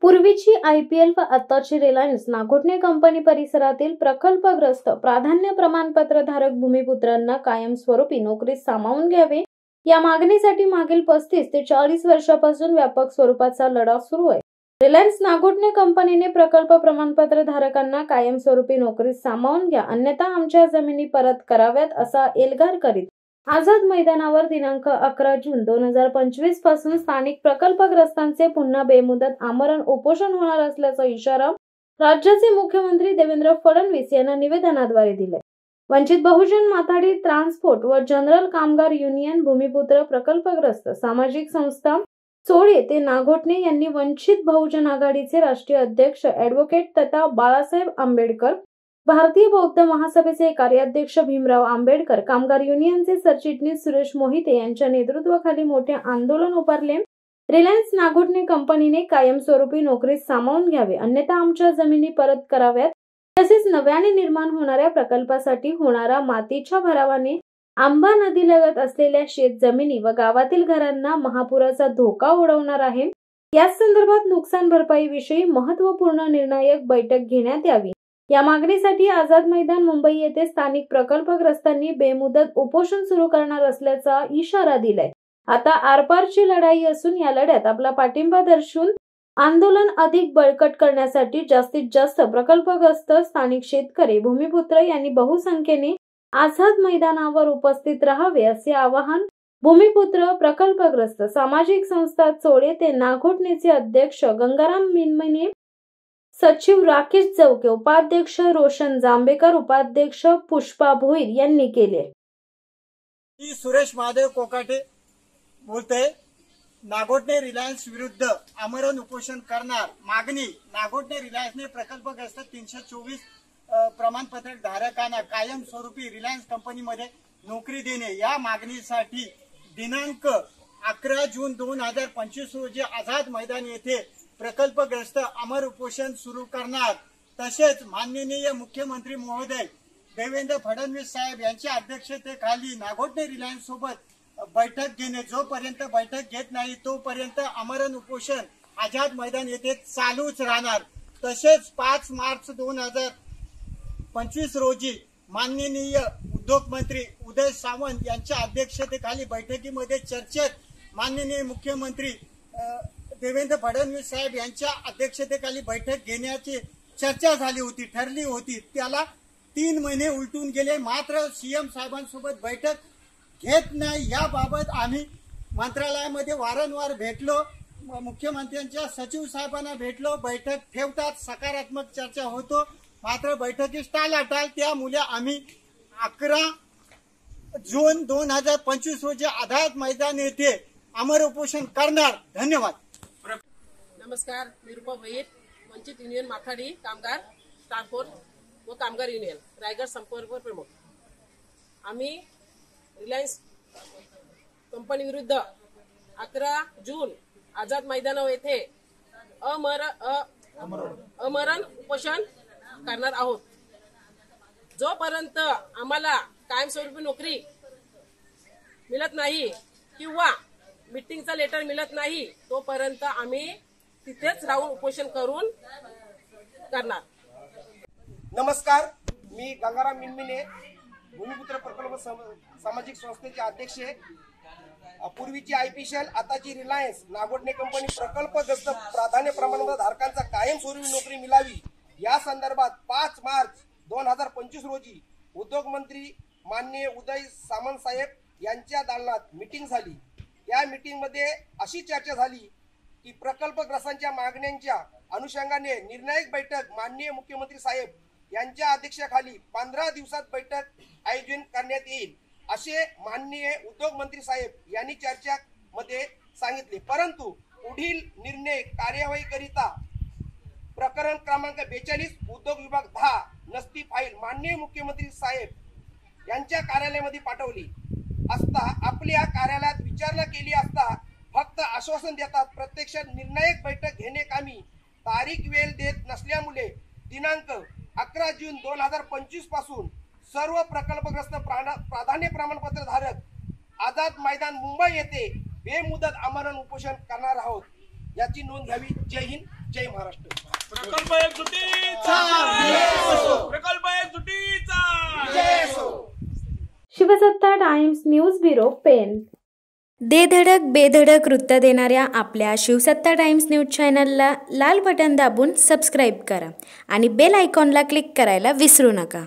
पूर्वीची IPL व आताची रिलायन्स नागोठणे कंपनी परिसरातील प्रकल्पग्रस्त प्राधान्य प्रमाणपत्र धारक भूमिपुत्रांना कायमस्वरूपी नोकरीत सामावून घ्यावे या मागणीसाठी मागील 35 ते 40 वर्षापासून व्यापक स्वरूपाचा लढा सुरू आहे। रिलायन्स नागोठणे कंपनीने प्रकल्प प्रमाणपत्र धारकांना कायमस्वरूपी नोकरीत सामावून घ्या अन्यथा आमच्या जमिनी परत कराव्यात असा एल्गार करीत आझाद मैदानावर दिनांक 11 जून 2025 पासून स्थानिक प्रकल्पग्रस्तांचे पुन्हा बेमुदत आमरण उपोषण होणार असल्याचा इशारा राज्याचे मुख्यमंत्री देवेंद्र फडणवीस यांना निवेदनाद्वारे दिलाय। वंचित बहुजन माथाडी ट्रान्सपोर्ट व जनरल कामगार युनियन भूमिपुत्र प्रकल्पग्रस्त सामाजिक संस्था चोळे ते नागोठणे यांनी वंचित बहुजन आघाडीचे राष्ट्रीय अध्यक्ष ॲडव्होकेट तथा बाळासाहेब आंबेडकर, भारतीय बौद्ध महासभेचे कार्याध्यक्ष भीमराव आंबेडकर, कामगार युनियनचे सरचिटणीस सुरेश मोहिते यांच्या नेतृत्वाखाली मोठे आंदोलन उभारले। रिलायन्स नागोठणे कंपनीने कायमस्वरूपी नोकरीत सामावून घ्यावे अन्यथा आमच्या जमिनी परत कराव्यात तसेच नव्याने निर्माण होणाऱ्या प्रकल्पासाठी होणारा मातीच्या भरावाने आंबा नदीलगत असलेल्या शेत जमिनी व गावातील घरांना महापुराचा धोका ओढवणार आहे। याच संदर्भात नुकसान भरपाई विषयी महत्त्वपूर्ण निर्णायक बैठक घेण्यात यावी या मागणीसाठी आझाद मैदान मुंबई येथे स्थानिक प्रकल्पग्रस्तांनी बेमुदत उपोषण सुरू करणार असल्याचा इशारा दिलाय। आता आरपारची लढाई असून या लढ्यात आपला पाठिंबा दर्शवून आंदोलन अधिक बळकट करण्यासाठी जास्तीत जास्त प्रकल्पग्रस्त स्थानिक शेतकरी भूमिपुत्र यांनी बहुसंख्येने आझाद मैदानावर उपस्थित राहावे असे आवाहन भूमिपुत्र प्रकल्पग्रस्त सामाजिक संस्था चोळे ते नागोठणेचे अध्यक्ष गंगाराम मिनमिने, सचिव राकेश चौके, उपाध्यक्ष रोशन जांभेकर, उपाध्यक्ष पुष्पा भोईर यांनी केले। मी सुरेश महादेव कोकाटे बोलते। नागोठणे रिलायन्स विरुद्ध आमरण उपोषण करणार मागणी नागोठणे रिलायन्सने प्रकल्पग्रस्त 324 प्रमाणपत्र धारकांना कायमस्वरूपी रिलायन्स कंपनीमध्ये नोकरी देणे या मागणीसाठी दिनांक 11 जून 2025 रोजी आझाद मैदान येथे प्रकल्पग्रस्त आमरण उपोषण सुरू करणार। तसेच माननीय मुख्यमंत्री महोदय देवेंद्र फडणवीस साहेब यांच्या अध्यक्षतेखाली नागोठणे रिलायन्स सोबत बैठक घेणे, जोपर्यंत बैठक घेत नाही तोपर्यंत आमरण उपोषण आझाद मैदान येथे चालूच राहणार। तसेच 5 मार्च 2025 रोजी माननीय उद्योग मंत्री उदय सामंत यांच्या अध्यक्षतेखाली बैठकीमध्ये चर्चेत माननीय मुख्यमंत्री देवेंद्र फडणवीस साहेब यांच्या अध्यक्षतेखाली बैठक घेण्याची चर्चा झाली होती, ठरली होती। त्याला 3 महिने उलटून गेले, मात्र सीएम साहेबांसोबत बैठक घेत नाही। याबाबत आम्ही मंत्रालयामध्ये वारंवार भेटलो, मुख्यमंत्र्यांच्या सचिव साहेबांना भेटलो, बैठक ठेवतात, सकारात्मक चर्चा होतो, मात्र बैठकीस टाळाटाळ। त्यामुळे आम्ही 11 जून 2025 रोजी आझाद मैदान येथे आमरण उपोषण करणार। धन्यवाद। नमस्कार, मी रूपा भोईर, वंचित युनियन माथाडी कामगार ट्रान्सपोर्ट व कामगार युनियन रायगड संपर्क प्रमुख। आम्ही रिलायन्स कंपनी विरुद्ध 11 जून आझाद मैदानावर येथे आमरण उपोषण करणार आहोत। जोपर्यंत आम्हाला कायमस्वरूपी नोकरी मिळत नाही किंवा मीटिंगचा लेटर मिळत नाही तोपर्यंत आम्ही तिथेच राहून उपोषण करून करणार। नमस्कार, मी गंगाराम मिनमिने, भूमिपुत्र प्रकल्प सामाजिक संस्थेचे अध्यक्ष। पूर्वीची IPL आताची रिलायन्स नागोठणे कंपनी प्रकल्पग्रस्त प्राधान्य प्रमाणपत्र धारकांचा कायमस्वरूपी नोकरी मिळावी या संदर्भात 5 मार्च 2025 रोजी उद्योग मंत्री माननीय उदय सामंत साहेब यांच्या दालनात मीटिंग झाली। या मीटिंगमध्ये अशी चर्चा झाली की प्रकल्पग्रस्तांच्या मागण्यांच्या अनुषंगाने निर्णायक बैठक माननीय मुख्यमंत्री साहेब यांच्या अध्यक्षतेखाली 15 दिवसात बैठक आयोजन करण्यात येईल असे माननीय उद्योग मंत्री साहेब यांनी चर्चेमध्ये सांगितले। परंतु पुढील निर्णय कार्यवाही करिता प्रकरण क्रमांक 42 उद्योग विभाग 10 नसती फाईल माननीय मुख्यमंत्री साहेब यांच्या कार्यालयामध्ये पाठवली असता आपल्या कार्यालयात विचारणा केली असता फक्त आश्वासन देतात, प्रत्यक्षात निर्णायक बैठक घेण्याकामी तारीख वेळ देत नसल्यामुळे दिनांक 11 जून 2025 पासून सर्व प्रकल्पग्रस्त प्राधान्य प्रमाणपत्र धारक आझाद मैदान मुंबई येथे बेमुदत आमरण उपोषण करणार आहोत याची नोंद घ्यावी। जय हिंद। जय महाराष्ट्र. प्रकल्प एकजुटीचा प्रकल्प एकजुटीचा जय असो. शिवसत्ता टाइम्स न्यूज ब्युरो पेन. दे धडक बेधडक वृत्त देणाऱ्या आपल्या शिवसत्ता टाइम्स न्यूज चॅनलला लाल बटन दाबून सबस्क्राईब करा आणि बेल आयकॉनला क्लिक करायला विसरू नका.